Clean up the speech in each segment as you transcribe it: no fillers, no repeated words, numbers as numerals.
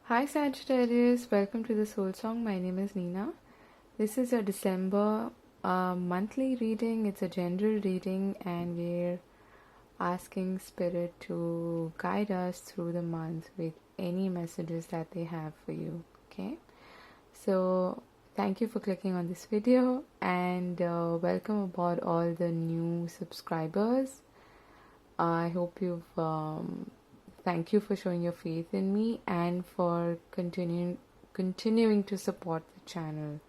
Hi Sagittarius, welcome to the Soul Song. My name is Nina. This is a December monthly reading. It's a general reading, and we're asking Spirit to guide us through the month with any messages that they have for you. Okay, so thank you for clicking on this video, and welcome aboard all the new subscribers. I hope you've thank you for showing your faith in me and for continuing to support the channel.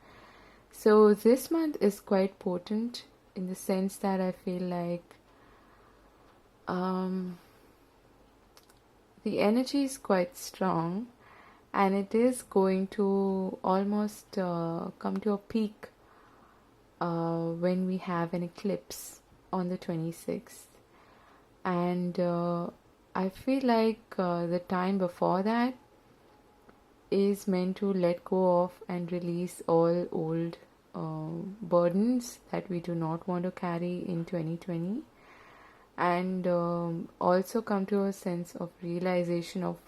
So this month is quite potent in the sense that I feel like the energy is quite strong, and it is going to almost come to a peak when we have an eclipse on the 26th. And I feel like the time before that is meant to let go of and release all old burdens that we do not want to carry in 2020, and also come to a sense of realization of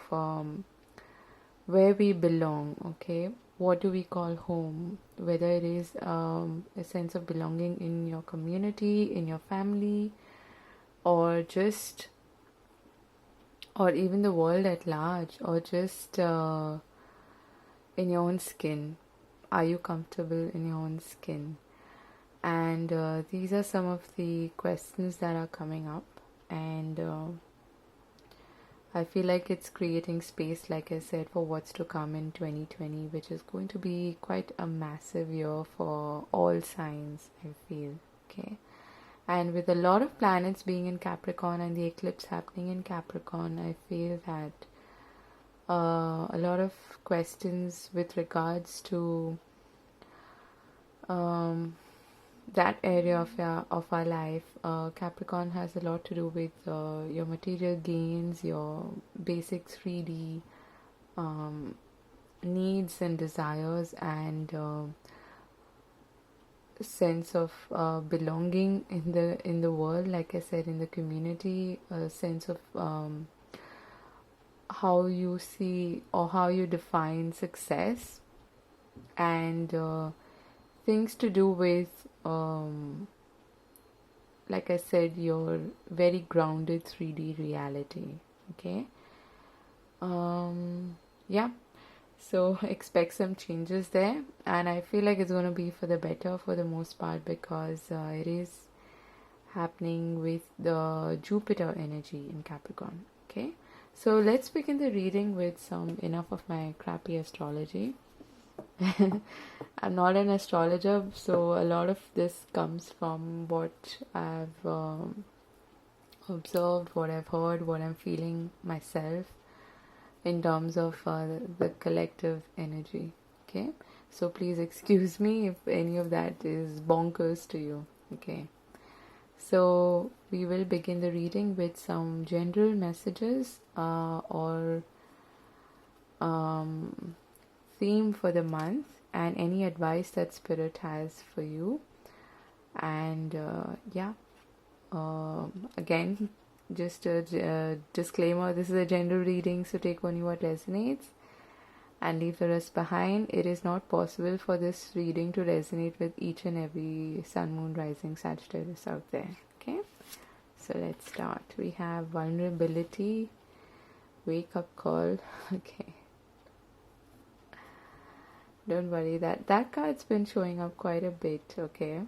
where we belong. Okay, what do we call home? Whether it is a sense of belonging in your community, in your family, or just or even the world at large, or just in your own skin. Are you comfortable in your own skin? And these are some of the questions that are coming up, and I feel like it's creating space, like I said, for what's to come in 2020, which is going to be quite a massive year for all signs, I feel. Okay, and with a lot of planets being in Capricorn and the eclipse happening in Capricorn, I feel that a lot of questions with regards to that area of our life. Capricorn has a lot to do with your material gains, your basic 3D needs and desires, and sense of belonging in the world, like I said, in the community, a sense of how you see or how you define success, and things to do with like I said, your very grounded 3D reality. Okay, yeah, so expect some changes there, and I feel like it's going to be for the better for the most part, because it is happening with the Jupiter energy in Capricorn. Okay, so let's begin the reading with some enough of my crappy astrology. I'm not an astrologer, so a lot of this comes from what I've observed, what I've heard, what I'm feeling myself in terms of the collective energy. Okay, so please excuse me if any of that is bonkers to you. Okay, so we will begin the reading with some general messages or theme for the month, and any advice that Spirit has for you. And again, just a disclaimer, this is a general reading, so take only what resonates and leave the rest behind. It is not possible for this reading to resonate with each and every Sun, Moon, Rising Sagittarius out there. Okay, so let's start. We have vulnerability, wake up call. Okay, don't worry, that card's been showing up quite a bit. Okay,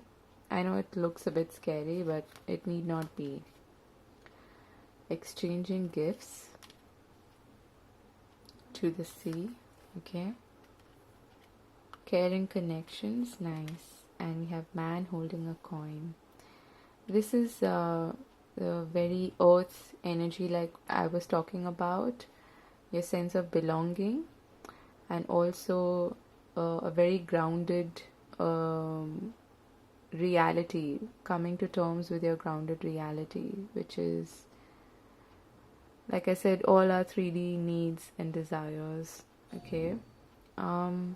I know it looks a bit scary, but it need not be. Exchanging gifts to the sea. Okay, caring connections, nice. And we have man holding a coin. This is the very earth energy, like I was talking about, your sense of belonging, and also a very grounded reality, coming to terms with your grounded reality, which is, like I said, all our 3D needs and desires. Okay, all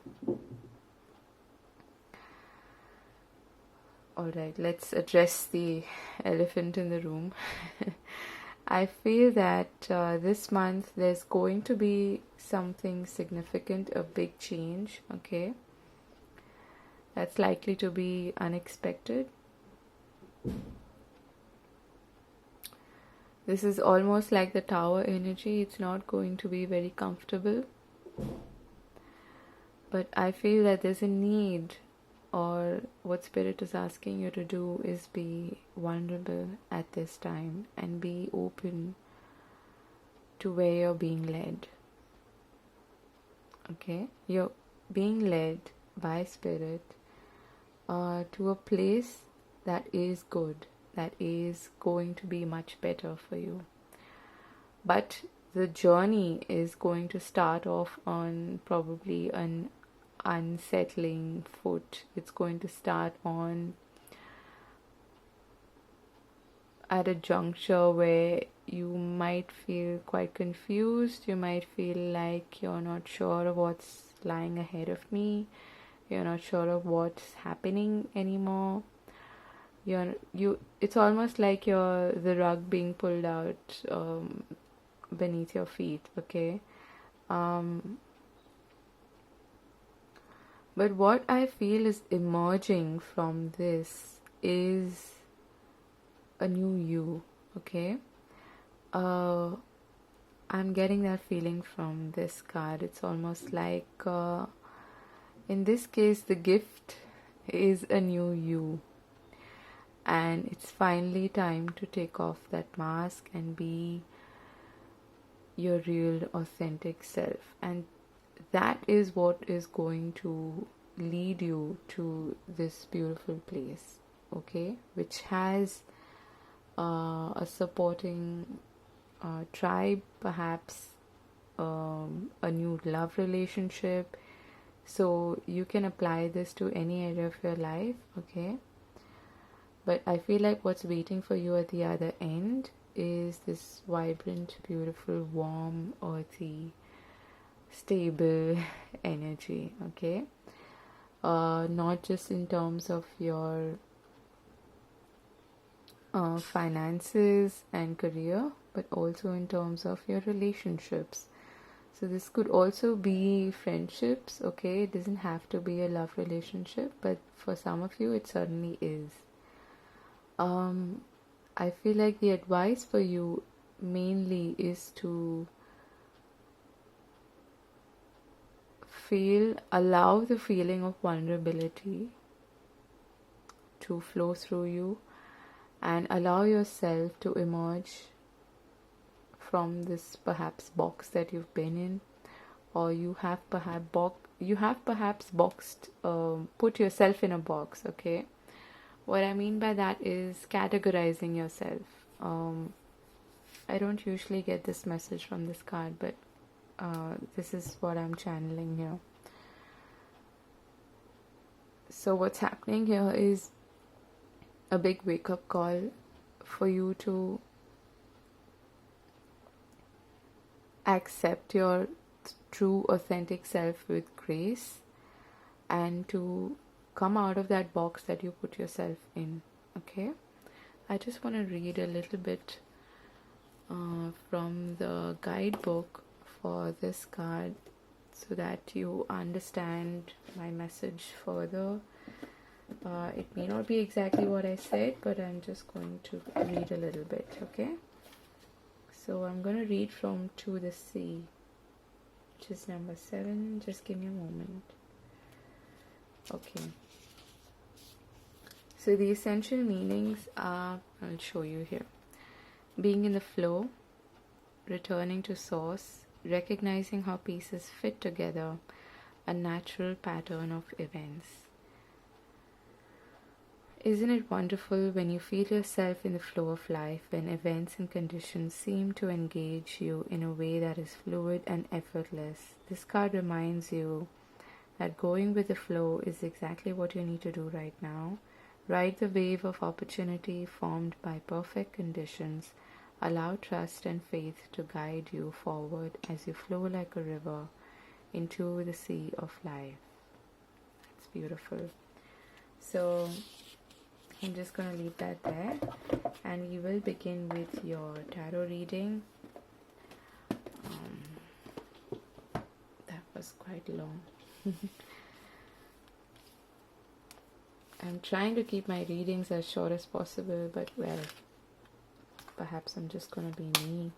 right, let's address the elephant in the room. I feel that this month there's going to be something significant, a big change, okay? That's likely to be unexpected. This is almost like the tower energy. It's not going to be very comfortable. But I feel that there's a need, or what Spirit is asking you to do is be vulnerable at this time and be open to where you're being led. Okay? You're being led by Spirit to a place that is good, that is going to be much better for you. But the journey is going to start off on probably an unsettling foot. It's going to start on at a juncture where you might feel quite confused. You might feel like you're not sure of what's lying ahead of me. You're not sure of what's happening anymore. It's almost like you're the rug being pulled out beneath your feet, okay? But what I feel is emerging from this is a new you, okay? I'm getting that feeling from this card. It's almost like, in this case, the gift is a new you. And it's finally time to take off that mask and be your real, authentic self. And that is what is going to lead you to this beautiful place, okay? Which has a supporting tribe, perhaps a new love relationship. So you can apply this to any area of your life, okay? But I feel like what's waiting for you at the other end is this vibrant, beautiful, warm, earthy, stable energy, okay? Not just in terms of your finances and career, but also in terms of your relationships. So this could also be friendships, okay? It doesn't have to be a love relationship, but for some of you, it certainly is. I feel like the advice for you mainly is to allow the feeling of vulnerability to flow through you and allow yourself to emerge from this perhaps box that you've been in, or you have perhaps boxed, put yourself in a box, okay? What I mean by that is categorizing yourself. I don't usually get this message from this card, but this is what I'm channeling here. So what's happening here is a big wake-up call for you to accept your true, authentic self with grace and to come out of that box that you put yourself in, okay? I just want to read a little bit from the guidebook for this card so that you understand my message further. It may not be exactly what I said, but I'm just going to read a little bit, okay? So I'm going to read from To the Sea, which is number 7. Just give me a moment. Okay. So the essential meanings are, I'll show you here. Being in the flow, returning to source, recognizing how pieces fit together, a natural pattern of events. Isn't it wonderful when you feel yourself in the flow of life, when events and conditions seem to engage you in a way that is fluid and effortless? This card reminds you that going with the flow is exactly what you need to do right now. Ride the wave of opportunity formed by perfect conditions. Allow trust and faith to guide you forward as you flow like a river into the sea of life. It's beautiful. So I'm just going to leave that there, and we will begin with your tarot reading. That was quite long. I'm trying to keep my readings as short as possible, but well, perhaps I'm just going to be me.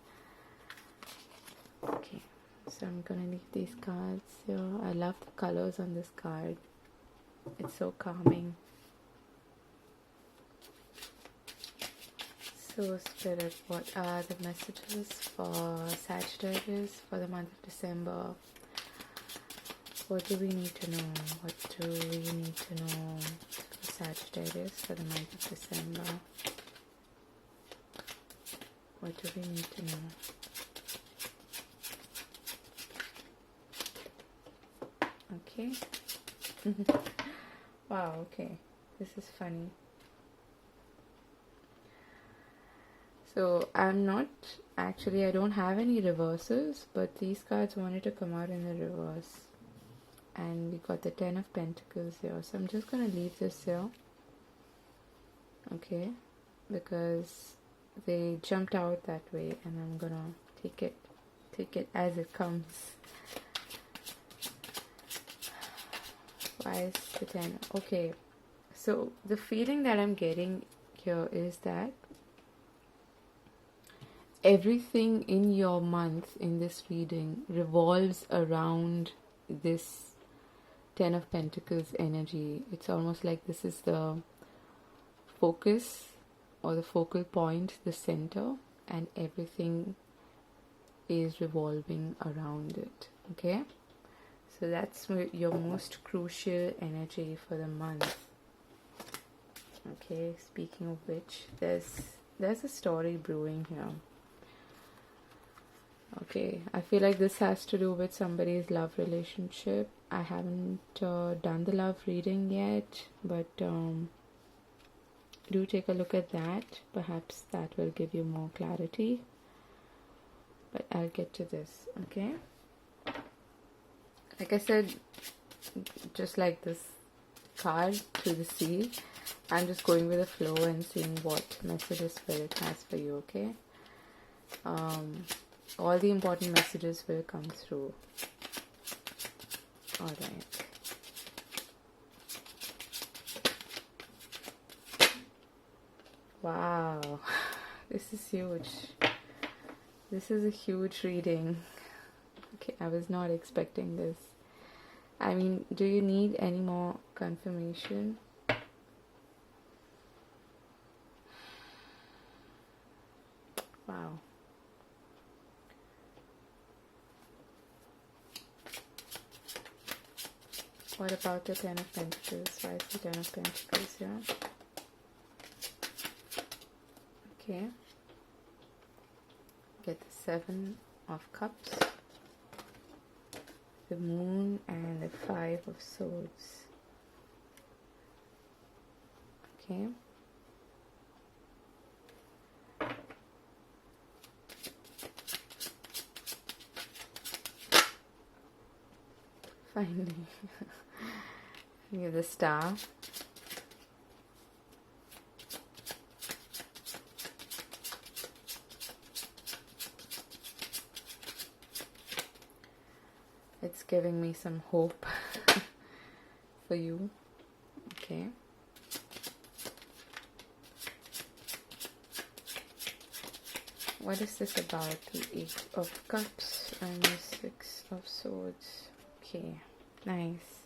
Okay, so I'm going to leave these cards here. I love the colors on this card. It's so calming. So Spirit, what are the messages for Sagittarius for the month of December? What do we need to know? What do we need to know for Sagittarius for the month of December? What do we need to know? Okay. Wow, okay. This is funny. So I'm not, actually I don't have any reverses, but these cards wanted to come out in the reverse. And we got the 10 of Pentacles here. So I'm just going to leave this here. Okay. Because they jumped out that way, and I'm going to take it as it comes. Why is the 10? Okay. So the feeling that I'm getting here is that everything in your month in this reading revolves around this 10 of Pentacles energy. It's almost like this is the focus or the focal point, the center, and everything is revolving around it. Okay, so that's your most crucial energy for the month. Okay, speaking of which, there's a story brewing here. Okay, I feel like this has to do with somebody's love relationship. I haven't done the love reading yet, but do take a look at that. Perhaps that will give you more clarity. But I'll get to this, okay? Like I said, just like this card to the sea, I'm just going with the flow and seeing what messages Spirit has for you, okay? All the important messages will come through. Alright. Wow. This is huge. This is a huge reading. Okay, I was not expecting this. I mean, do you need any more confirmation? Wow. What about the 10 of Pentacles? Why is the 10 of Pentacles here? Okay. Get the 7 of Cups, the Moon, and the 5 of Swords. Okay. Finally. You have the Star. It's giving me some hope for you. Okay. What is this about? The 8 of Cups and the 6 of Swords. Okay, nice.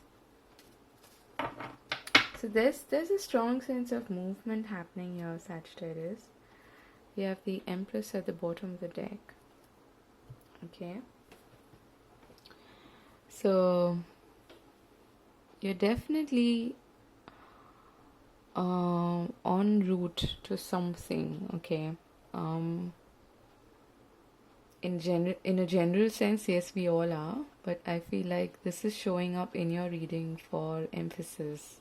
So there's a strong sense of movement happening here, Sagittarius. We have the Empress at the bottom of the deck. Okay. So you're definitely en route to something. Okay. In a general sense, yes, we all are, but I feel like this is showing up in your reading for emphasis.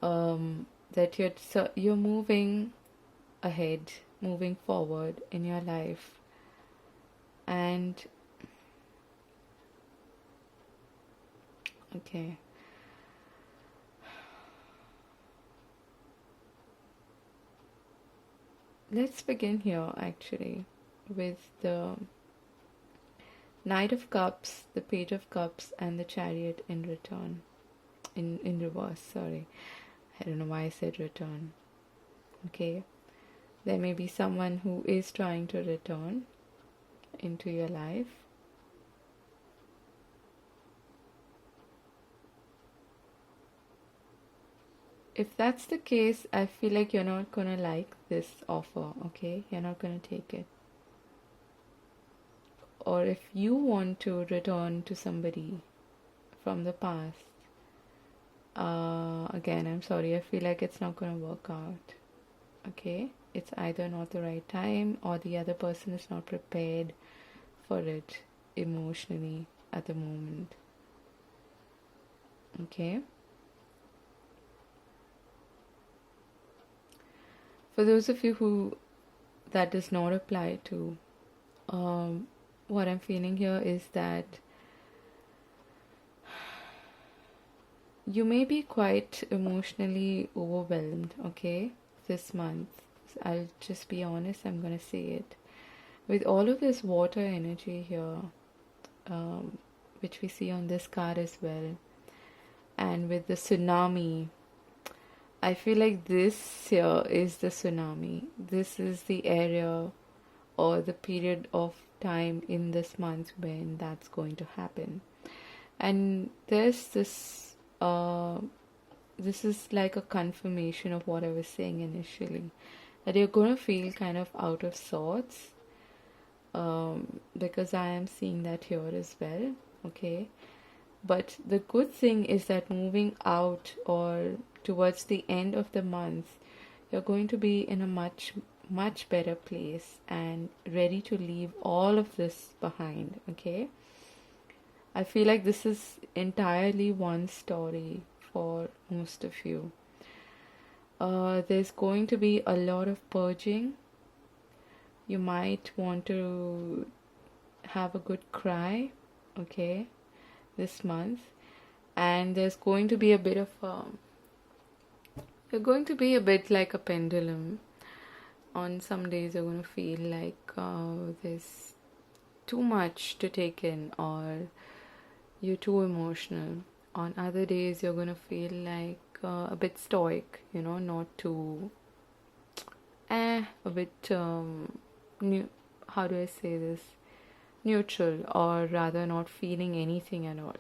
That you're moving ahead, moving forward in your life, and okay. let's begin here actually with the Knight of Cups, the Page of Cups, and the Chariot in return. In reverse, sorry. I don't know why I said return. Okay. There may be someone who is trying to return into your life. If that's the case, I feel like you're not gonna like this offer, okay? You're not gonna take it. Or if you want to return to somebody from the past, again, I'm sorry, I feel like it's not gonna work out, okay? It's either not the right time or the other person is not prepared for it emotionally at the moment, okay? For those of you who that does not apply to, what I'm feeling here is that you may be quite emotionally overwhelmed, okay, this month. I'll just be honest, I'm gonna say it. With all of this water energy here, which we see on this card as well, and with the tsunami, I feel like this here is the tsunami. This is the area or the period of time in this month when that's going to happen. And there's this is like a confirmation of what I was saying initially, that you're going to feel kind of out of sorts, because I am seeing that here as well, okay? But the good thing is that moving out or towards the end of the month, you're going to be in a much better place and ready to leave all of this behind, okay? I feel like this is entirely one story for most of you. There's going to be a lot of purging. You might want to have a good cry, okay, this month. And there's going to be a bit of you're going to be a bit like a pendulum. On some days you're going to feel like there's too much to take in, or you're too emotional. On other days you're going to feel like a bit stoic, not too a bit how do I say this, neutral, or rather not feeling anything at all.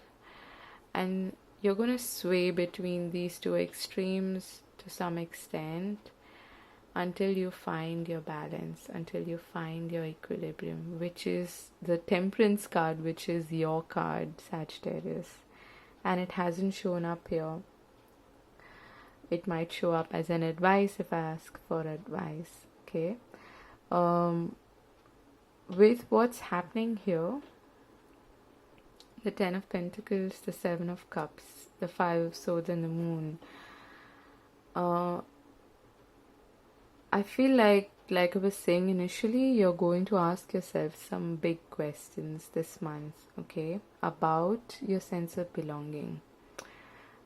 And you're going to sway between these two extremes to some extent until you find your balance, until you find your equilibrium, which is the Temperance card, which is your card, Sagittarius. And it hasn't shown up here. It might show up as an advice if I ask for advice, okay? With what's happening here, the 10 of Pentacles, the 7 of Cups, the 5 of Swords, and the Moon, I feel like I was saying initially, you're going to ask yourself some big questions this month, okay, about your sense of belonging.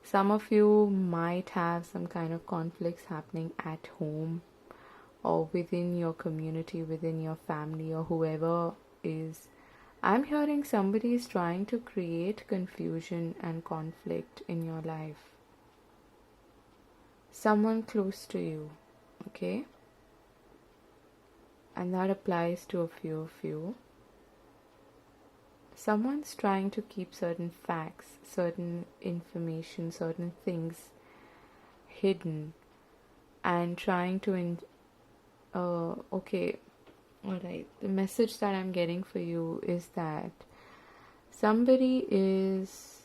Some of you might have some kind of conflicts happening at home or within your community, within your family, or whoever is. I'm hearing somebody is trying to create confusion and conflict in your life. Someone close to you, okay? And that applies to a few of you. Someone's trying to keep certain facts, certain information, certain things hidden, and trying to okay, alright, the message that I'm getting for you is that somebody is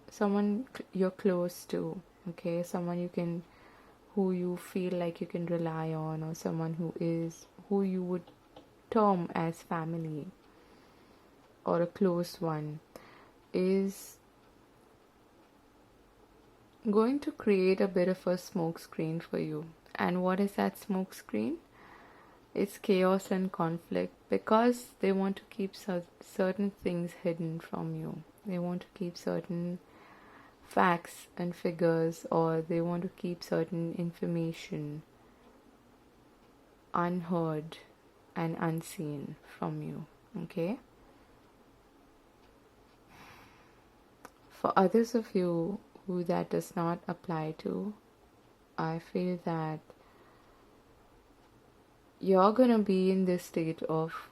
someone you're close to, okay, someone who you feel like you can rely on, or someone who you would term as family or a close one, is going to create a bit of a smoke screen for you. And what is that smoke screen? It's chaos and conflict, because they want to keep certain things hidden from you. They want to keep certain facts and figures, or they want to keep certain information unheard and unseen from you. Okay? For others of you who that does not apply to, I feel that you're gonna be in this state of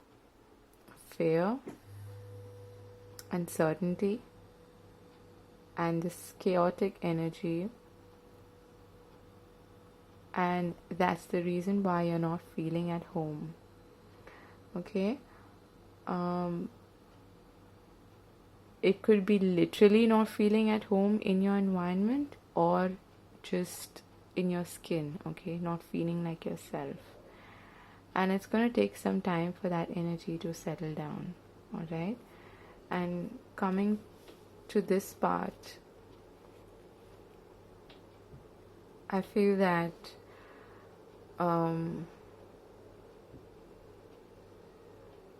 fear, uncertainty, and this chaotic energy, and that's the reason why you're not feeling at home. Okay? It could be literally not feeling at home in your environment, or just in your skin, okay? Not feeling like yourself. And it's going to take some time for that energy to settle down, alright? And coming to this part, I feel that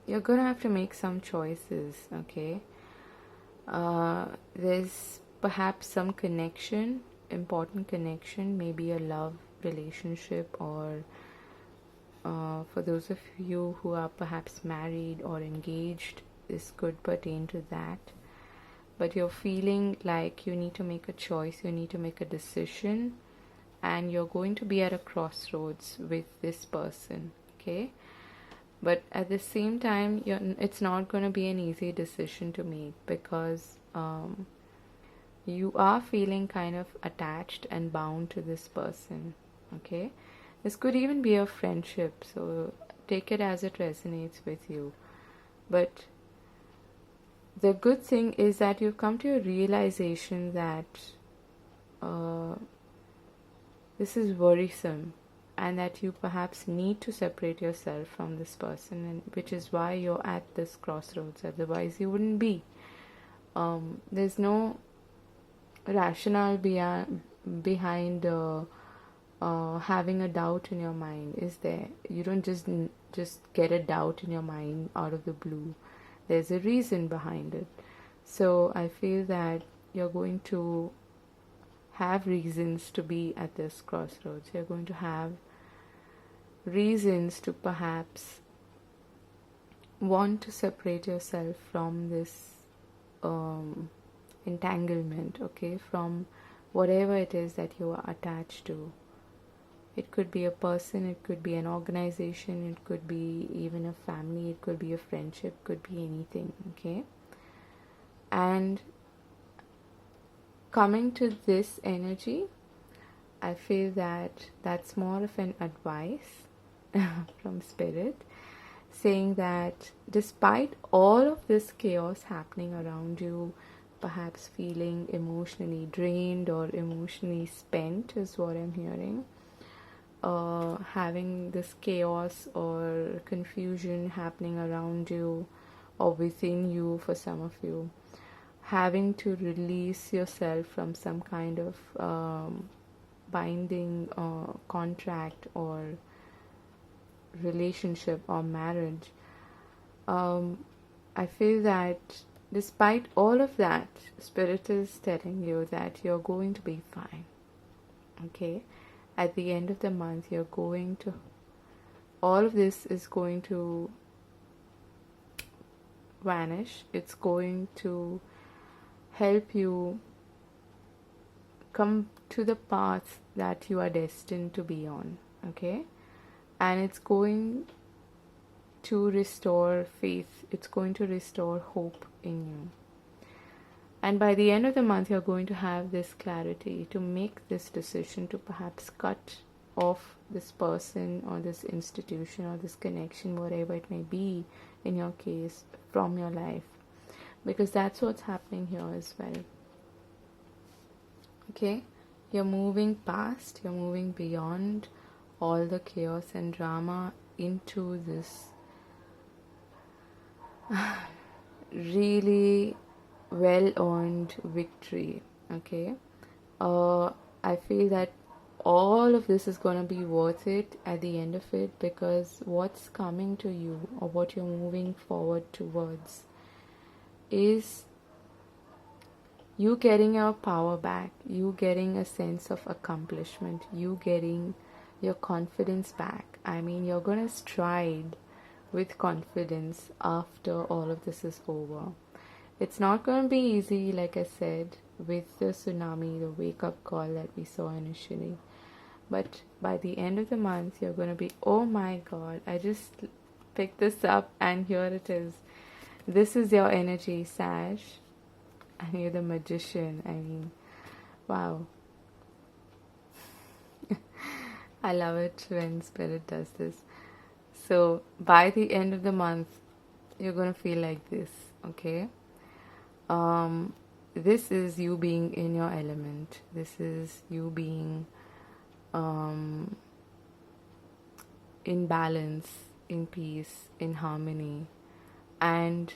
you're going to have to make some choices, okay? There's perhaps some connection, important connection, maybe a love relationship, or for those of you who are perhaps married or engaged, this could pertain to that. But you're feeling like you need to make a choice, you need to make a decision, and you're going to be at a crossroads with this person, okay? But at the same time, it's not going to be an easy decision to make, because you are feeling kind of attached and bound to this person, okay? This could even be a friendship, so take it as it resonates with you. But the good thing is that you've come to a realization that this is worrisome, and that you perhaps need to separate yourself from this person, and which is why you're at this crossroads. Otherwise you wouldn't be. There's no rationale behind having a doubt in your mind, is there? You don't just get a doubt in your mind out of the blue. There's a reason behind it. So I feel that you're going to have reasons to be at this crossroads. You're going to have reasons to perhaps want to separate yourself from this entanglement, okay, from whatever it is that you are attached to. It could be a person, it could be an organization, it could be even a family, it could be a friendship, it could be anything, okay? And coming to this energy, I feel that that's more of an advice from Spirit, saying that despite all of this chaos happening around you, perhaps feeling emotionally drained or emotionally spent is what I'm hearing, having this chaos or confusion happening around you or within you for some of you, having to release yourself from some kind of binding contract or relationship or marriage. I feel that despite all of that, Spirit is telling you that you're going to be fine, okay? At the end of the month, you're going to, all of this is going to vanish. It's going to help you come to the path that you are destined to be on, okay? And it's going to restore faith. It's going to restore hope in you. And by the end of the month, you're going to have this clarity to make this decision to perhaps cut off this person or this institution or this connection, whatever it may be in your case, from your life. Because that's what's happening here as well. Okay? You're moving past, you're moving beyond all the chaos and drama into this really well-earned victory, okay? I feel that all of this is going to be worth it at the end of it, because what's coming to you or what you're moving forward towards is you getting your power back, you getting a sense of accomplishment, you're your confidence back. I mean, you're gonna stride with confidence after all of this is over. It's not gonna be easy, like I said, with the tsunami, the wake up call that we saw initially. But by the end of the month, you're gonna be, oh my god, I just picked this up and here it is. This is your energy, Sag. And you're the magician. I mean, wow. I love it when Spirit does this. So, by the end of the month, you're gonna feel like this, okay? This is you being in your element. This is you being in balance, in peace, in harmony, and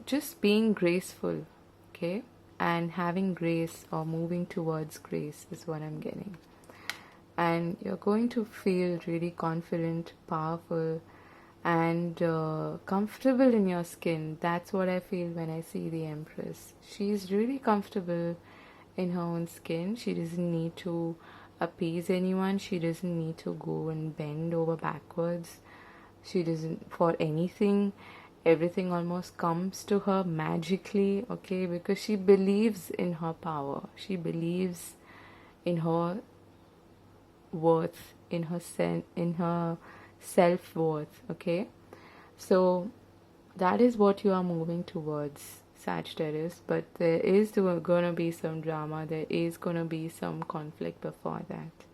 just being graceful, okay? And having grace or moving towards grace is what I'm getting. And you're going to feel really confident, powerful, and comfortable in your skin. That's what I feel when I see the Empress. She's really comfortable in her own skin. She doesn't need to appease anyone. She doesn't need to go and bend over backwards. She doesn't for anything. Everything almost comes to her magically, okay, because she believes in her power. She believes in her worth, in her self-worth, okay? So that is what you are moving towards, Sagittarius, but there is gonna be some drama, there is gonna be some conflict before that.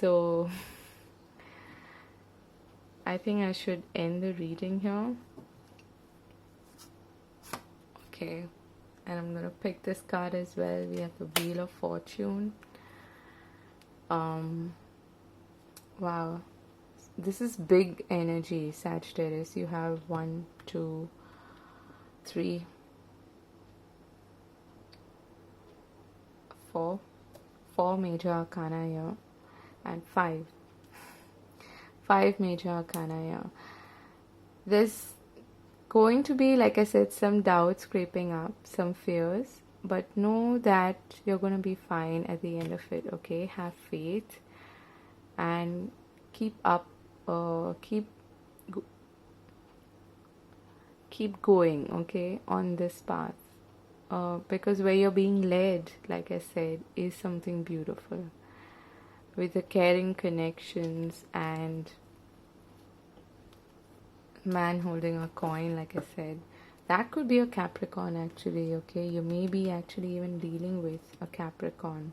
So I think I should end the reading here. Okay, and I'm gonna pick this card as well. We have the Wheel of Fortune. Wow, this is big energy, Sagittarius. You have 1, 2, 3, 4 major arcana here, and 5 major arcana here. There's going to be, like I said, some doubts creeping up, some fears, but know that you're going to be fine at the end of it, okay? Have faith and keep up, keep going, okay, on this path, because where you're being led, like I said, is something beautiful with the caring connections and man holding a coin, like I said. That could be a Capricorn actually, okay? You may be actually even dealing with a Capricorn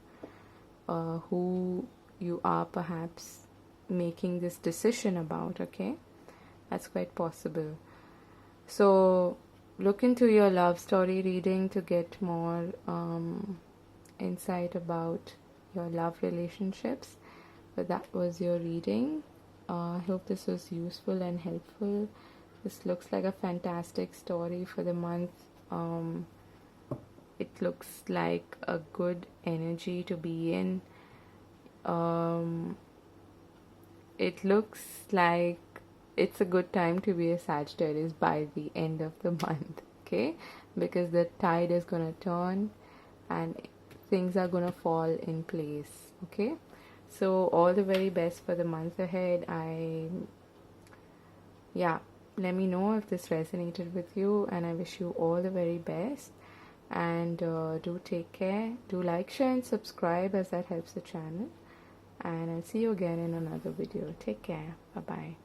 who you are perhaps making this decision about, okay? That's quite possible. So look into your love story reading to get more insight about your love relationships. But that was your reading. I hope this was useful and helpful. This looks like a fantastic story for the month. It looks like a good energy to be in. It looks like it's a good time to be a Sagittarius by the end of the month, okay? Because the tide is going to turn and things are going to fall in place, okay? So all the very best for the month ahead. Let me know if this resonated with you, and I wish you all the very best. And do take care. Do like, share and subscribe, as that helps the channel. And I'll see you again in another video. Take care. Bye bye.